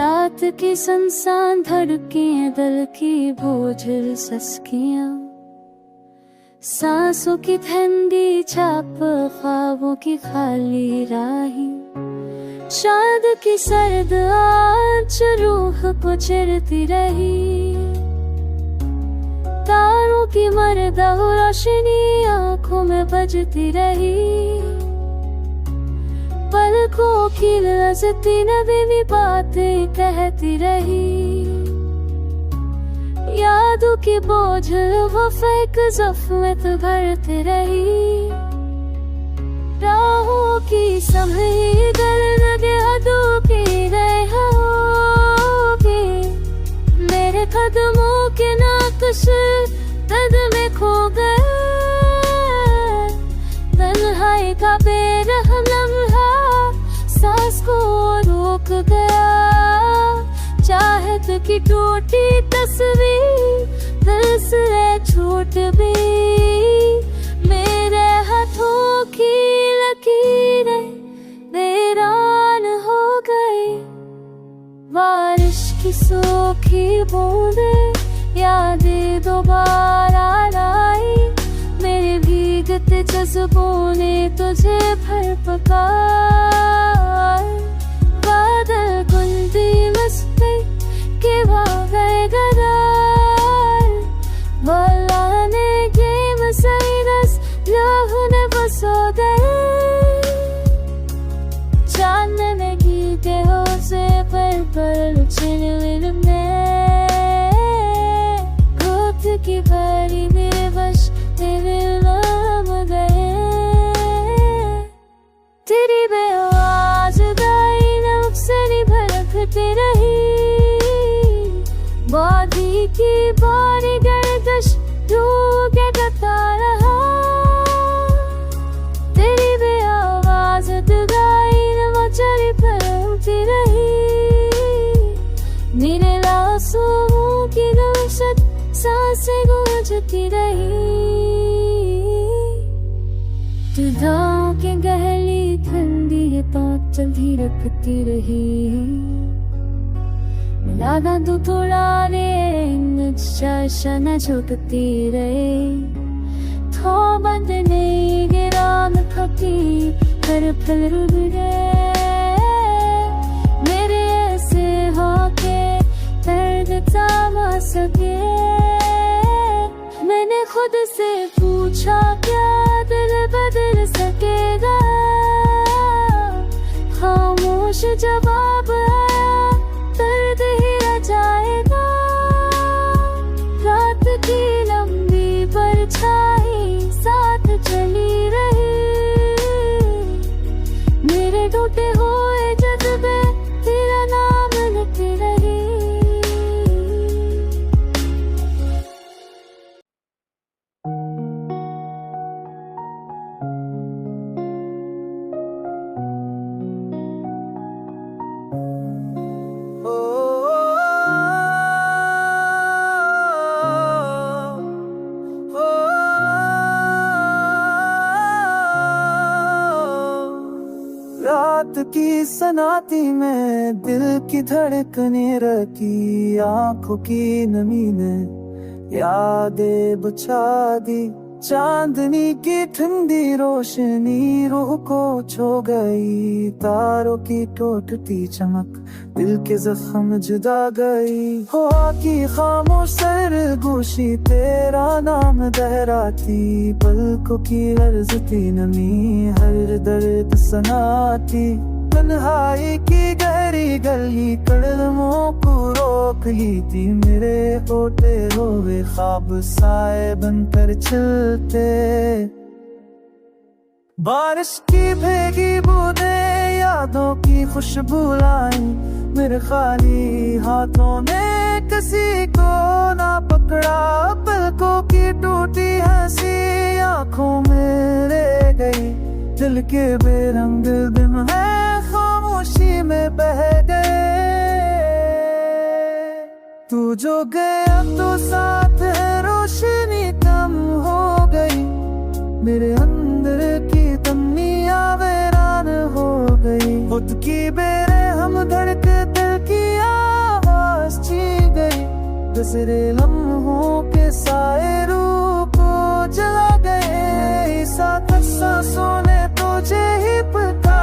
रात की सुनसान धड़कें, दिल की बोझिल सस्कियां, सांसों की ठंडी छाप, ख्वाबों की खाली राहें, चांद की सर्द आंच रूह को चिरती रही, तारों की मर्दा रोशनी आंखों में बजती रही, पलकों की लजती नदी बातें कहती रही, यादों की बोझल वो फेंक ज़ख्मत भरती रही, राहों की संभली दर्द यादों की होगी, मेरे कदमों के नक्श दर्द में खो गए, तन्हाई का बेरहम लम्हा सांस को रोक गया, चाहत की टूटी तस्वीर दिल से छूट भी, मेरे हाथों की लकीरें वीरान हो गई, बारिश की सूखी बूंदें यादें दोबारा लाई, मेरे भीगते जज्बों ने तुझे भर पकार, बादल गुंदी मस्ती के भागे गदार, बोलाने के मसैरस लोह ने बसो गए, चांदने की देहों से पर छिन में, खुद की भरी बेबस तेरे नाम गए, तेरी बेआवाज़ गाई नफ़्स भड़कती रही, बादी की बारी गर्दिश रूह के गाता रहा, तेरी बेआवाज़ गाई नवचरी फैलती रही, मेरे आंसुओं की दहशत सांसें गूंजती रही, जुदाओं के गहरी ठंडी बात चलती रखती रही, लागा तू थोड़ा रे शाना झुकती रहे, थो बंद नहीं गिरा खपी हर पल रुबड़े, मेरे ऐसे होके दर्द थामा सके, मैंने खुद से पूछा क्या दिल बदल सकेगा, खामोश जवाब आया दर्द ही रह जाएगा, रात की लंबी परछाई साथ चली रही, मेरे टूटे हुए जज्बे तेरा नाम लिखती रही। रात की सनाती में दिल की धड़कने रखी, आंखों की नमी ने यादें बुझा दी, चांदनी की ठंडी रोशनी रूह को छो गई, तारों की टूटती चमक दिल के जख्म जुदा गई, हवा की खामोश सरगोशी तेरा नाम दोहराती, पलकों की लर्ज़ती नमी हर दर्द सनाती, तन्हाई की गहरी गली कदमों को रोक ली थी, मेरे होते हुए ख्वाब साए बनकर चलते, बारिश की भीगी बूंदें यादों की खुशबू लाई, मेरे खाली हाथों ने किसी को ना पकड़ा, पलकों की टूटी हंसी आंखों में रह गई, दिल के बेरंग दिन है खामोशी में बह गए, तू जो गया तो साथ है रोशनी कम हो गई, मेरे अंदर की तमन्नियां वीरान हो गई, खुद की बेरहम धड़कन दिल की नजरे लम्हों के साए रूह को जला गए। साथ सांसों ने तुझे ही पता,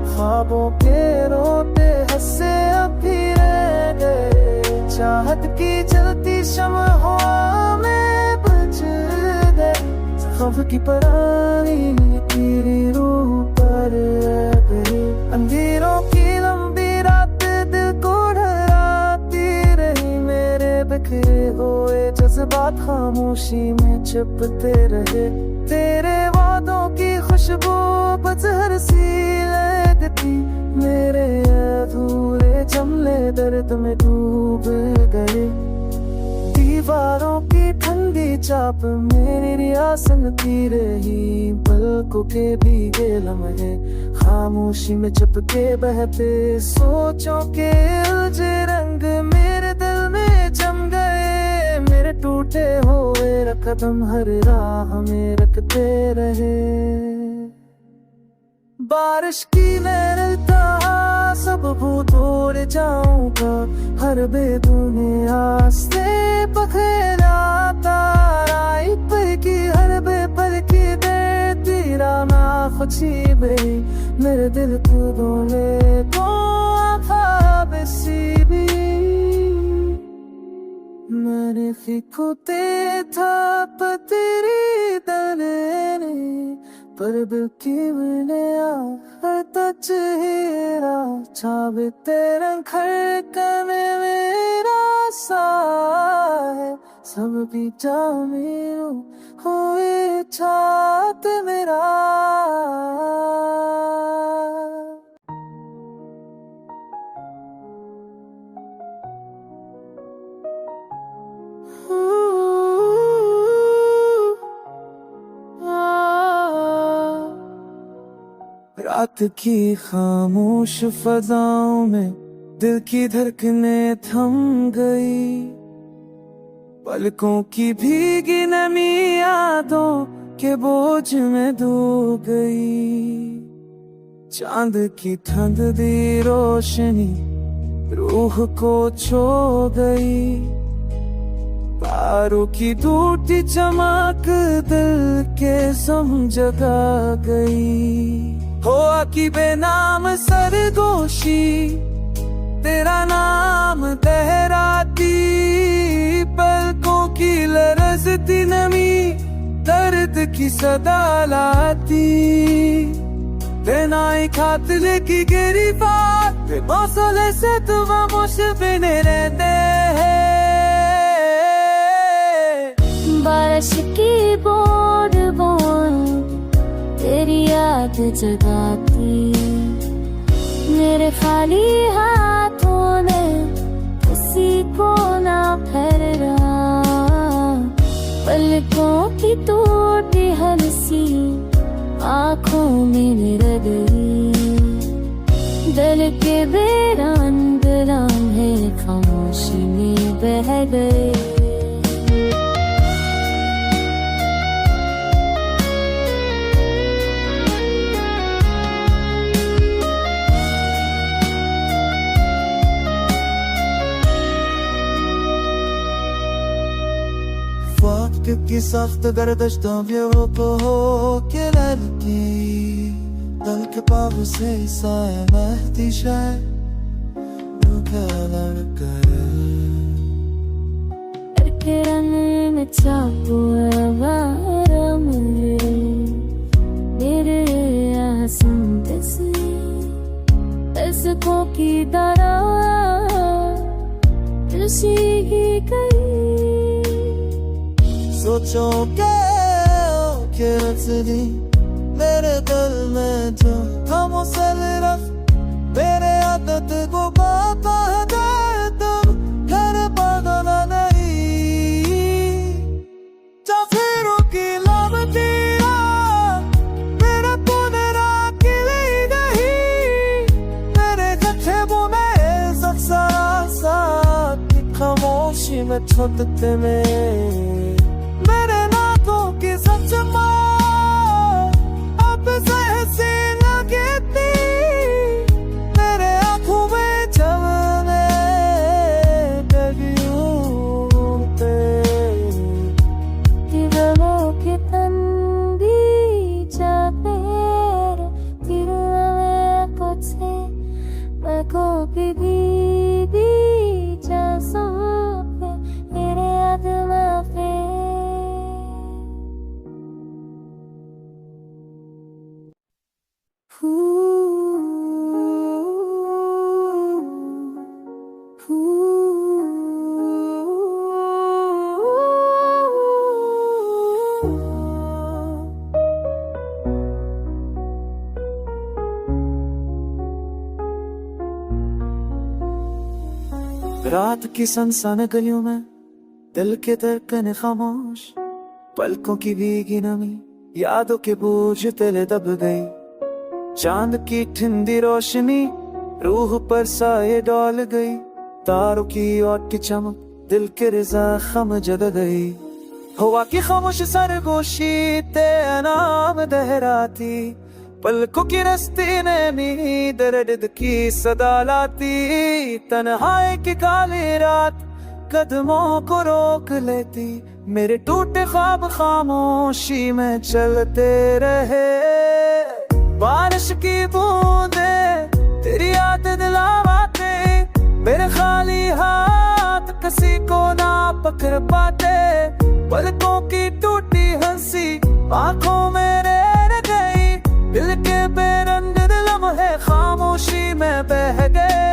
ख्वाबों के रोते हंसे अब भी रह गए। चाहत की जलती शम्ह हवा में बुझ गए। खौफ की परानी तेरी रूह पर गई। अंधेरों की लंबी रात दिल को डराती रही। मेरे बिखरे हुए जज्बात खामोशी में छिपते रहे। तेरे वादों की खुशबू बजहर सी लगती। मेरे अधूरे जमले दर्द में डूब गए। दीवारों की ठंडी चाप मेरी रियासत की रही। पलकों के भीगे लम्हे खामोशी में चिपके बहते। सोचों के उलझे रंग मेरे दिल में जम गए। मेरे टूटे हुए कदम हर राह में रखते रहे। बारिश की नैनता सब भूल जाऊंगा। हर बेदुने आस्ते पखेराता। राई पर की हर बेपल की देती राना खुशी गई। मेरे दिल को बोले तो ख्वाब सी भी। मैंने फिकुते था पतरी दलेने। पर बिल्की मैंने आखिर तच हीरा। चाबे तेरा खड़कन मेरा सा है। सब भी जा मेरो हुए छात मेरा। रात की खामोश फजाओं में दिल की धड़कनें थम गई। पलकों की भीगी नमी यादों के बोझ में डूब गई। चांद की ठंडी रोशनी रूह को छू गई। तारों की टूटी चमक दिल के सम जगा गई। हुआ कि बेनाम सरगोशी तेरा नाम लहराती। पलकों की लरजती नमी दर्द की सदा लाती। देनाई खातले की गिरी बात मौसले से तुम मुश्किल रहते हैं। बारिश की बूंद बूंद तेरी याद जगाती। मेरे खाली हाथों ने किसी को ना फेरा। पलकों की टूटी हंसी आँखों में रह गई। दिल के बेरंग लम्हे खामोशी में बह गए। वक्त की सख्त गर्दिशों में वो हो के लड़की। दिल के पाव से साया महती शाय के रंग में चाकू मेरे आसमां से इसको की दरा रसी गई। सोचो के रचनी मेरे दिल में जो खामोश रख। मेरे आदत को बाबा दे तुम घर बदला नहीं। चाफेरों की लावतीरा मेरे पुनरा की ली गई। मेरे जख्मों में सा खामोशी में छोड़ते में। मेरे नाकों की सच अब सहसी लगती। मेरे आँखों में जमने लगी। भीगी सांसों पे तेरे अदमा पे। रात की सनसन गलियों में दिल के धड़कन खामोश, पलकों की भीगी नमी यादों के बोझ तले दब गई। चांद की ठंडी रोशनी रूह पर साए डाल गई, तारों की ओटी चमक दिल के रिजा खम जग गई। हवा की खामोश सरगोशी ते नाम दहराती, पलकों की रस्ती नैनी दर्द की सदा लाती। तन्हाई की काली रात कदमों को रोक लेती, मेरे टूटे ख्वाब खामोशी में चलते रहे। बारिश की बूंदे तेरी याद दिलावाते, मेरे खाली हाथ किसी को ना पकड़ पाते। पलकों की टूटी हंसी आंखों में रह गई, दिल के बेरंग लम्हे खामोशी में बह गए।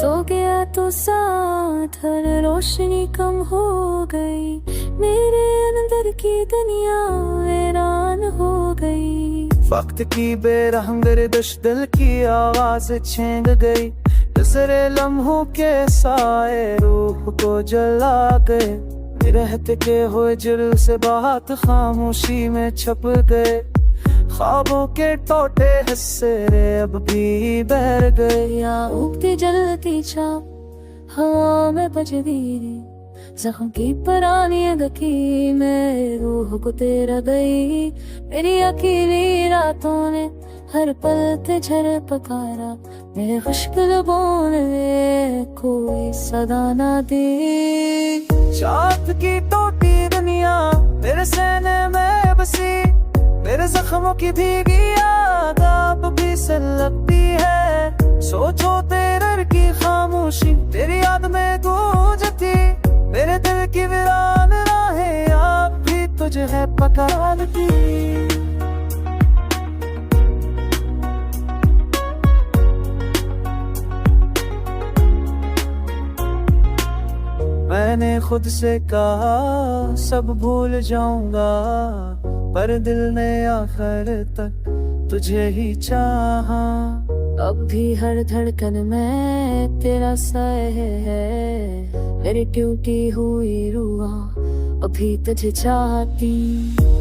तो गया तो साथ हर रोशनी कम हो गई, मेरे अंदर की दुनिया वीरान हो गई। वक्त की बेरहम गर्दिश दिल की आवाज छेंग गई, नजरे लम्हों के साए रूह को जला गए। रहते के हुए जुल से बात खामोशी में छप गए, ख्वाबों के टोटे हिस्से अब भी बह गए। या उगती जलती छाप हवा में बजती, जख्म की पुरानी गकी में रूह को तेरा गई। मेरी अकेली रातों ने हर पल तुझे पकारा, मेरे खुश्क लबों ने कोई सदा ना दी। चाँद की टूटी दुनिया मेरे सीने में बसी, मेरे जख्मों की भीगी याद अब भी लगती है। सोचो तेरे की खामोशी तेरी याद में गूंजती, मेरे दिल की वीरान राहें आप भी तुझे है पकड़ती। मैंने खुद से कहा सब भूल जाऊंगा, पर दिल ने आखिर तक तुझे ही चाहा। अब भी हर धड़कन में तेरा साए है, मेरी टूटी हुई रूह अभी तुझे चाहती।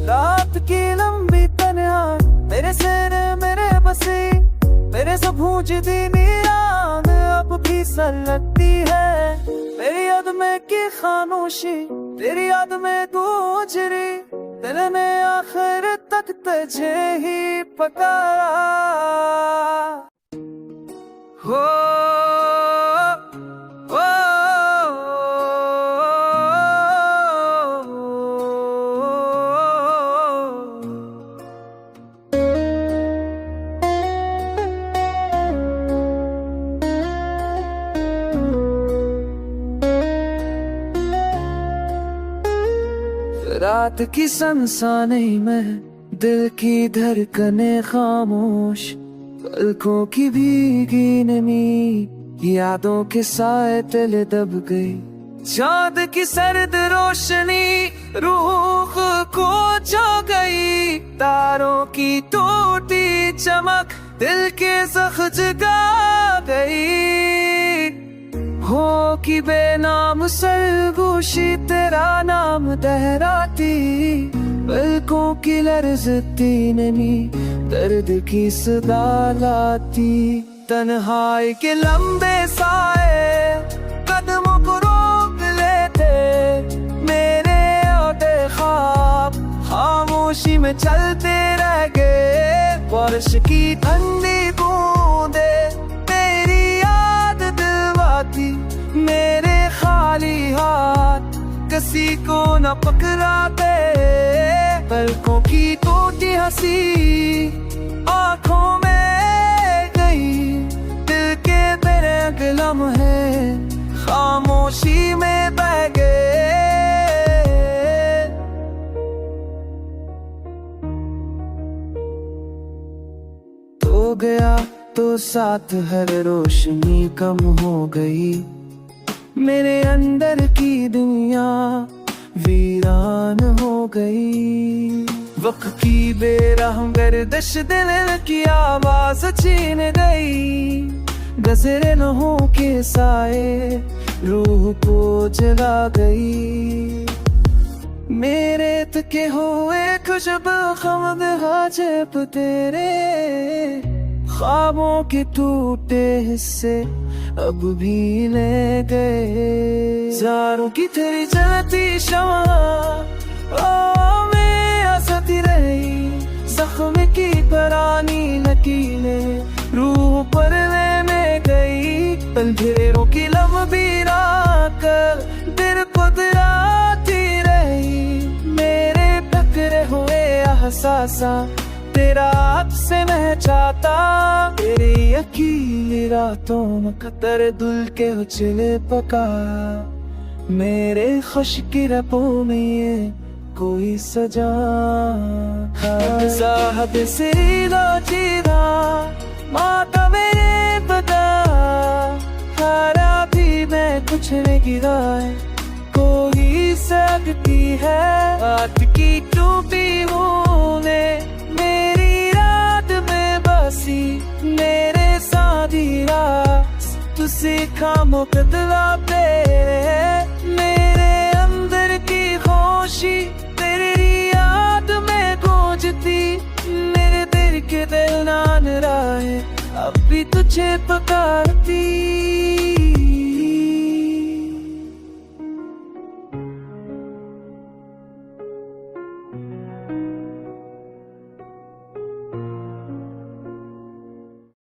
रात की लंबी तन्हा मेरे सिर मेरे बसी, मेरे सब भूंजती नींद अब भी लगती है। मेरी याद में की खामोशी तेरी याद में गूंज रही, दिल ने आखिर तक तुझे ही पकारा। हो रात की सनसनी में दिल की धड़कने खामोश, पलकों की भीगी नमी यादों के साए तले दब गई। चाँद की सर्द रोशनी रूह को छा गई, तारों की टूटी चमक दिल के जख्म जगा गई। हो कि बेनाम सरगोशी तेरा नाम दहराती, पलकों की लर्जती नमी दर्द की सदा लाती। तन्हाई के लंबे साए कदमों को रोक लेते, मेरे ओटे ख्वाब खामोशी में चलते रह गए। बारिश की ठंडी बूंदे तेरी याद दिलवाती, मेरे खाली हाथ किसी को न पकड़ाते। पलकों की टूटी हंसी आंखों में गई, दिल के तेरे लम्हे खामोशी में बह गए। तो गया तो साथ हर रोशनी कम हो गई, मेरे अंदर की दुनिया वीरान हो गई। वक्त की बेरहम गर्दिश दिल की आवाज छीन गई, गजरे नहों के साए रूह को जला गई। मेरे तके हुए खुशबू खमद हाजिब तेरे, ख्वाबों के टूटे हिस्से अब भी ले गए। जारों की तेरी जलती शमा में हंसती रही, जख्म की पुरानी लकीरें रूह पर लेने गई। अंधेरों की लंबी रात दिल को दिलाती रही, मेरे टकरे हुए एहसासा तेरा आपसे मैं चाहता। तेरी अकेली रातों में कतर दुल के उछले पका, मेरे खुश की रबों में ये कोई सजा। साहब से चीरा माता मेरे बता, हारा भी मैं कुछ नहीं गिरा है, कोई सकती है रात की टूटी बूंदे मेरी रात में बसी। मेरे साथी रात तुझसे खामो कतला पे, मेरे अंदर की खुशी तेरी याद में गूंजती। मेरे दिल के दिल नान राहे अब भी तुझे पुकारती।